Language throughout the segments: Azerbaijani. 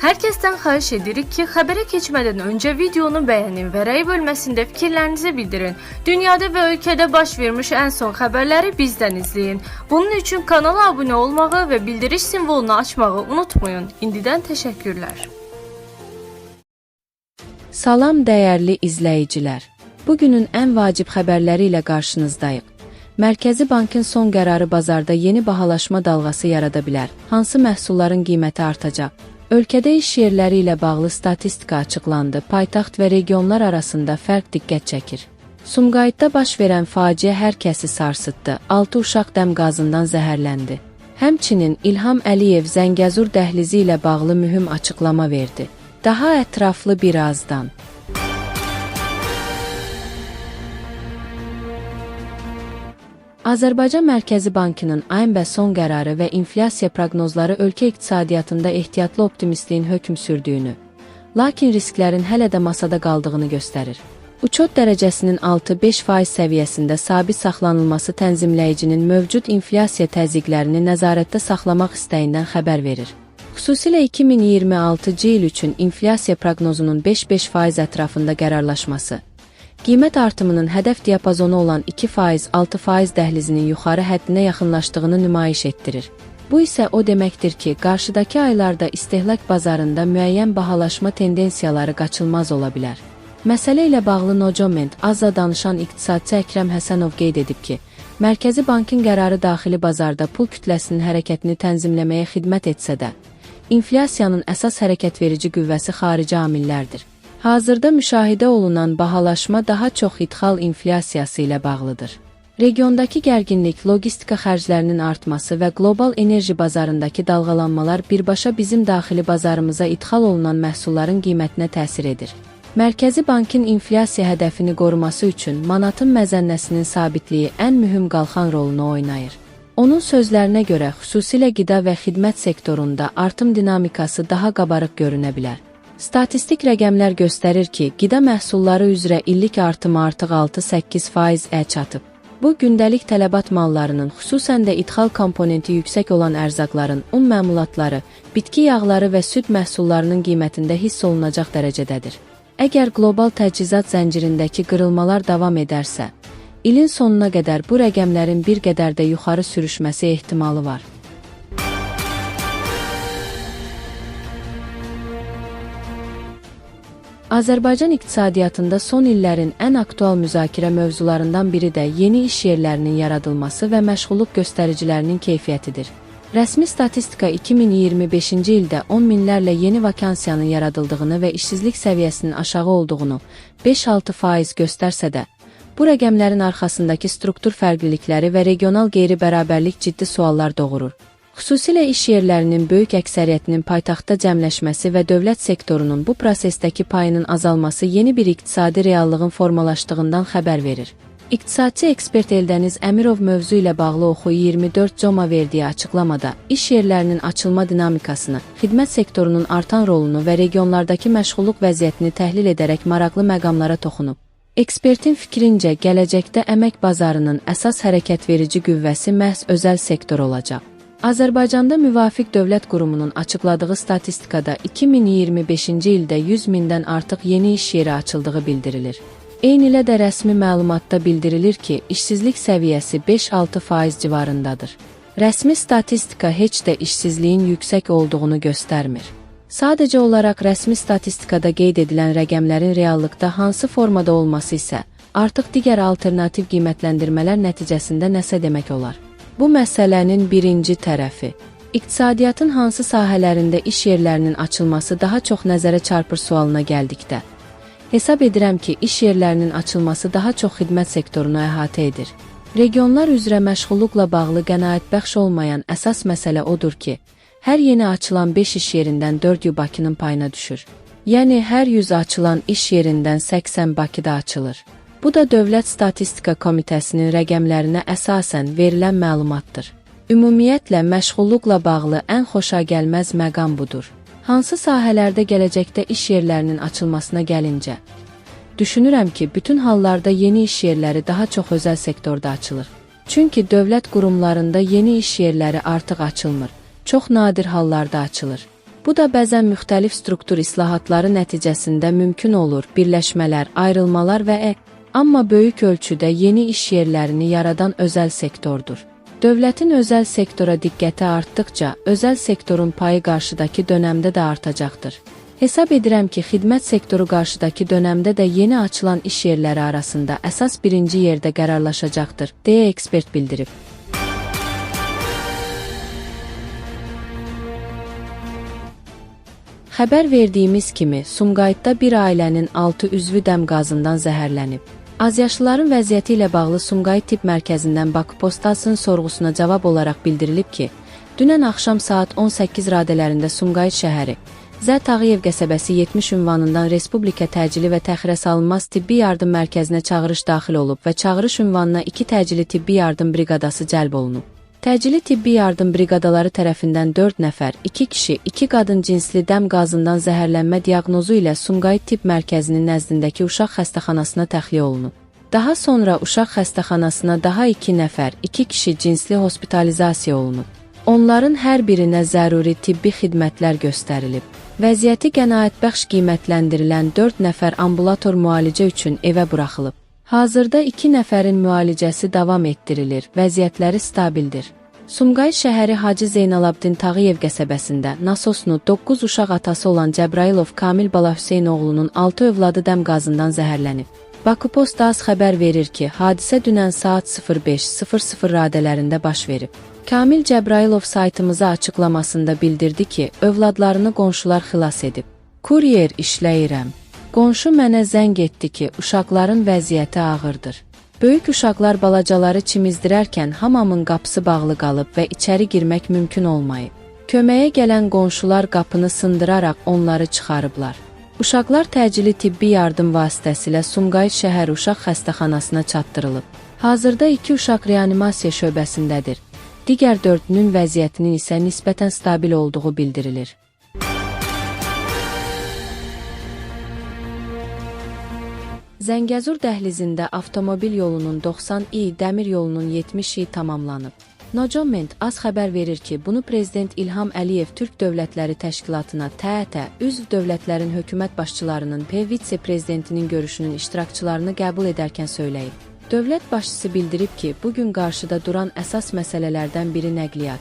Herkesten xahiş edirik ki, xəbərə keçmədən öncə videonu bəyənin və rəy bölməsində fikirlərinizi bildirin. Dünyada və ölkədə baş vermiş ən son xəbərləri bizdən izləyin. Bunun üçün kanala abunə olmağı və bildiriş simvolunu açmağı unutmayın. İndidən təşəkkürlər. Salam dəyərli izləyicilər. Bugünün ən vacib xəbərləri ilə qarşınızdayıq. Mərkəzi Bankın son qərarı bazarda yeni bahalaşma dalğası yarada bilər. Hansı məhsulların qiyməti artacaq? Ölkədə iş yerləri ilə bağlı statistika açıqlandı. Paytaxt və regionlar arasında fərq diqqət çəkir. Sumqayıtda baş verən faciə hər kəsi sarsıtdı. 6 uşaq dəm qazından zəhərləndi. Həmçinin İlham Əliyev Zəngəzur dəhlizi ilə bağlı mühüm açıqlama verdi. Daha ətraflı birazdan. Azərbaycan Mərkəzi Bankının AMB son qərarı və inflyasiya proqnozları ölkə iqtisadiyyatında ehtiyatlı optimistliyin hökm sürdüyünü, lakin risklərin hələ də masada qaldığını göstərir. Uçot dərəcəsinin 6-5% səviyyəsində sabit saxlanılması tənzimləyicinin mövcud inflyasiya təzyiqlərini nəzarətdə saxlamaq istəyindən xəbər verir. Xüsusilə 2026-cı il üçün inflyasiya proqnozunun 5% ətrafında qərarlaşması, qiymət artımının hədəf diapazonu olan 2%-6% dəhlizinin yuxarı həddinə yaxınlaşdığını nümayiş etdirir. Bu isə o deməkdir ki, qarşıdakı aylarda istehlak bazarında müəyyən bahalaşma tendensiyaları qaçılmaz ola bilər. Məsələ ilə bağlı Nocoment azla danışan iqtisadçı Əkrəm Həsənov qeyd edib ki, Mərkəzi Bankın qərarı daxili bazarda pul kütləsinin hərəkətini tənzimləməyə xidmət etsə də, inflyasiyanın əsas hərəkət verici qüvvəsi xarici amillərdir. Hazırda müşahidə olunan bahalaşma daha çox idxal inflyasiyası ilə bağlıdır. Regiondakı gərginlik, logistika xərclərinin artması və qlobal enerji bazarındakı dalğalanmalar birbaşa bizim daxili bazarımıza idxal olunan məhsulların qiymətinə təsir edir. Mərkəzi Bankın inflyasiya hədəfini qoruması üçün manatın məzənnəsinin sabitliyi ən mühüm qalxan rolunu oynayır. Onun sözlərinə görə, xüsusilə qida və xidmət sektorunda artım dinamikası daha qabarıq görünə bilər. Statistik rəqəmlər göstərir ki, qida məhsulları üzrə illik artımı artıq 6-8%-ə çatıb. Bu, gündəlik tələbat mallarının, xüsusən də idxal komponenti yüksək olan ərzaqların, un məmulatları, bitki yağları və süd məhsullarının qiymətində hiss olunacaq dərəcədədir. Əgər qlobal təchizat zəncirindəki qırılmalar davam edərsə, ilin sonuna qədər bu rəqəmlərin bir qədər də yuxarı sürüşməsi ehtimalı var. Azərbaycan iqtisadiyyatında son illərin ən aktual müzakirə mövzularından biri də yeni iş yerlərinin yaradılması və məşğulluq göstəricilərinin keyfiyyətidir. Rəsmi statistika 2025-ci ildə 10 minlərlə yeni vakansiyanın yaradıldığını və işsizlik səviyyəsinin aşağı olduğunu 5-6% göstərsə də, bu rəqəmlərin arxasındakı struktur fərqlilikləri və regional qeyri-bərabərlik ciddi suallar doğurur. Xüsusilə iş yerlərinin böyük əksəriyyətinin paytaxtda cəmləşməsi və dövlət sektorunun bu prosesdəki payının azalması yeni bir iqtisadi reallığın formalaşdığından xəbər verir. İqtisadçı ekspert Eldəniz Əmirov mövzu ilə bağlı Oxu 24 Coma verdiyi açıqlamada iş yerlərinin açılma dinamikasını, xidmət sektorunun artan rolunu və regionlardakı məşğulluq vəziyyətini təhlil edərək maraqlı məqamlara toxunub. Ekspertin fikrincə, gələcəkdə əmək bazarının əsas hərəkət verici qüvvəsi məhz özəl sektor olacaq. Azərbaycanda müvafiq dövlət qurumunun açıqladığı statistikada 2025-ci ildə 100 mindən artıq yeni iş yeri açıldığı bildirilir. Eynilə də rəsmi məlumatda bildirilir ki, işsizlik səviyyəsi 5-6% civarındadır. Rəsmi statistika heç də işsizliyin yüksək olduğunu göstərmir. Sadəcə olaraq rəsmi statistikada qeyd edilən rəqəmlərin reallıqda hansı formada olması isə artıq digər alternativ qiymətləndirmələr nəticəsində nəsə demək olar. Bu məsələnin birinci tərəfi. İqtisadiyyatın hansı sahələrində iş yerlərinin açılması daha çox nəzərə çarpır sualına gəldikdə, hesab edirəm ki, iş yerlərinin açılması daha çox xidmət sektorunu əhatə edir. Regionlar üzrə məşğulluqla bağlı qənaətbəxş olmayan əsas məsələ odur ki, hər yeni açılan 5 iş yerindən 4-ü Bakının payına düşür. Yəni, hər 100 açılan iş yerindən 80 Bakıda açılır. Bu da Dövlət Statistika Komitəsinin rəqəmlərinə əsasən verilən məlumatdır. Ümumiyyətlə, məşğulluqla bağlı ən xoşagəlməz məqam budur. Hansı sahələrdə gələcəkdə iş yerlərinin açılmasına gəlincə, düşünürəm ki, bütün hallarda yeni iş yerləri daha çox özəl sektorda açılır. Çünki dövlət qurumlarında yeni iş yerləri artıq açılmır. Çox nadir hallarda açılır. Bu da bəzən müxtəlif struktur islahatları nəticəsində mümkün olur, birləşmələr, ayrılmalar amma böyük ölçüdə yeni iş yerlərini yaradan özəl sektordur. Dövlətin özəl sektora diqqəti artdıqca, özəl sektorun payı qarşıdakı dönəmdə də artacaqdır. Hesab edirəm ki, xidmət sektoru qarşıdakı dönəmdə də yeni açılan iş yerləri arasında əsas birinci yerdə qərarlaşacaqdır, deyə ekspert bildirib. Xəbər verdiyimiz kimi, Sumqayıtda bir ailənin 6 üzvü dəm qazından zəhərlənib. Azyaşlıların vəziyyəti ilə bağlı Sumqayıt Tibb Mərkəzindən Bakı Postasının sorğusuna cavab olaraq bildirilib ki, dünən axşam saat 18 radələrində Sumqayıt şəhəri, Zət Ağayev qəsəbəsi 70 ünvanından Respublika təcili və təxirəsalınmaz tibbi yardım mərkəzinə çağırış daxil olub və çağırış ünvanına 2 təcili tibbi yardım briqadası cəlb olunub. Təcili tibbi yardım briqadaları tərəfindən 4 nəfər, 2 kişi, 2 qadın cinsli dəm qazından zəhərlənmə diaqnozu ilə Sumqayıt Tibb Mərkəzinin nəzdindəki uşaq xəstəxanasına təxliyə olunub. Daha sonra uşaq xəstəxanasına daha 2 nəfər, 2 kişi cinsli hospitalizasiya olunub. Onların hər birinə zəruri tibbi xidmətlər göstərilib. Vəziyyəti qənaətbəxş qiymətləndirilən 4 nəfər ambulator müalicə üçün evə buraxılıb. Hazırda 2 nəfərin müalicəsi davam etdirilir, vəziyyətləri stabildir. Sumqayıt şəhəri Hacı Zeynalabdin Tağıyev qəsəbəsində nasosnu 9 uşaq atası olan Cəbrailov Kamil Balahüseynoğlunun 6 övladı dəm qazından zəhərlənib. Bakı Postas xəbər verir ki, hadisə dünən saat 05:00 radələrində baş verib. Kamil Cəbrailov saytımıza açıqlamasında bildirdi ki, övladlarını qonşular xilas edib. Kuryer işləyirəm. Qonşu mənə zəng etdi ki, uşaqların vəziyyəti ağırdır. Böyük uşaqlar balacaları çimizdirərkən hamamın qapısı bağlı qalıb və içəri girmək mümkün olmayıb. Köməyə gələn qonşular qapını sındıraraq onları çıxarıblar. Uşaqlar təcili tibbi yardım vasitəsilə Sumqayıt şəhər uşaq xəstəxanasına çatdırılıb. Hazırda 2 uşaq reanimasiya şöbəsindədir. Digər 4-ünün vəziyyətinin isə nisbətən stabil olduğu bildirilir. Zəngəzur dəhlizində avtomobil yolunun 90i, dəmir yolunun 70i tamamlanıb. Nocoment az xəbər verir ki, bunu Prezident İlham Əliyev Türk Dövlətləri Təşkilatına TƏT, üzv dövlətlərin hökumət başçılarının vitse-prezidentinin görüşünün iştirakçılarını qəbul edərkən söyləyib. Dövlət başçısı bildirib ki, bugün qarşıda duran əsas məsələlərdən biri nəqliyyat,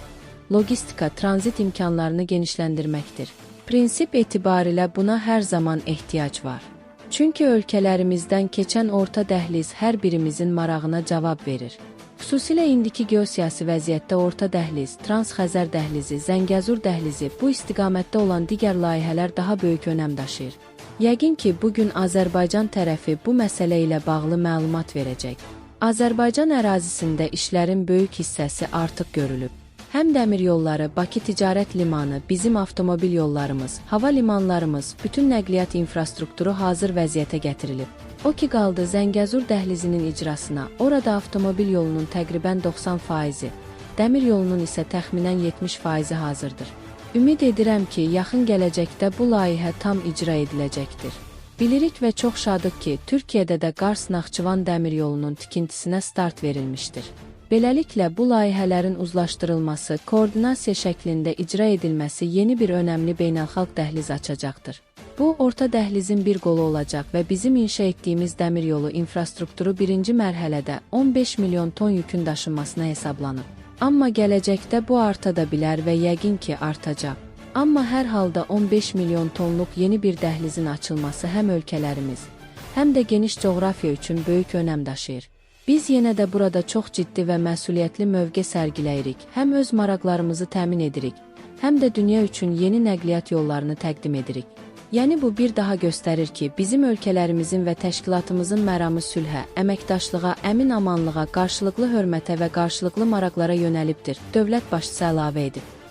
logistika, tranzit imkanlarını genişləndirməkdir. Prinsip etibarilə buna hər zaman ehtiyac var. Çünki ölkələrimizdən keçən orta dəhliz hər birimizin marağına cavab verir. Xüsusilə indiki geosiyasi vəziyyətdə orta dəhliz, Trans-Xəzər dəhlizi, Zəngəzur dəhlizi, bu istiqamətdə olan digər layihələr daha böyük önəm daşıyır. Yəqin ki, bugün Azərbaycan tərəfi bu məsələ ilə bağlı məlumat verəcək. Azərbaycan ərazisində işlərin böyük hissəsi artıq görülüb. Həm dəmir yolları, Bakı Ticarət Limanı, bizim avtomobil yollarımız, hava limanlarımız, bütün nəqliyyat infrastrukturu hazır vəziyyətə gətirilib. O ki qaldı Zəngəzur dəhlizinin icrasına, orada avtomobil yolunun təqribən 90%, dəmir yolunun isə təxminən 70% hazırdır. Ümid edirəm ki, yaxın gələcəkdə bu layihə tam icra ediləcəkdir. Bilirik və çox şadıq ki, Türkiyədə də Qars-Naxçıvan dəmir yolunun tikintisinə start verilmişdir. Beləliklə, bu layihələrin uzlaşdırılması, koordinasiya şəklində icra edilməsi yeni bir önəmli beynəlxalq dəhliz açacaqdır. Bu, orta dəhlizin bir qolu olacaq və bizim inşa etdiyimiz dəmir yolu infrastrukturu birinci mərhələdə 15 milyon ton yükün daşınmasına hesablanıb. Amma gələcəkdə bu arta da bilər və yəqin ki, artacaq. Amma hər halda 15 milyon tonluq yeni bir dəhlizin açılması həm ölkələrimiz, həm də geniş coğrafiya üçün böyük önəm daşıyır. Biz yenə də burada çox ciddi və məsuliyyətli mövqe sərgiləyirik, həm öz maraqlarımızı təmin edirik, həm də dünya üçün yeni nəqliyyat yollarını təqdim edirik. Yəni bu bir daha göstərir ki, bizim ölkələrimizin və təşkilatımızın məramı sülhə, əməkdaşlığa, əmin-amanlığa, qarşılıqlı hörmətə və qarşılıqlı maraqlara yönəlibdir, dövlət başçısı əlavə edib.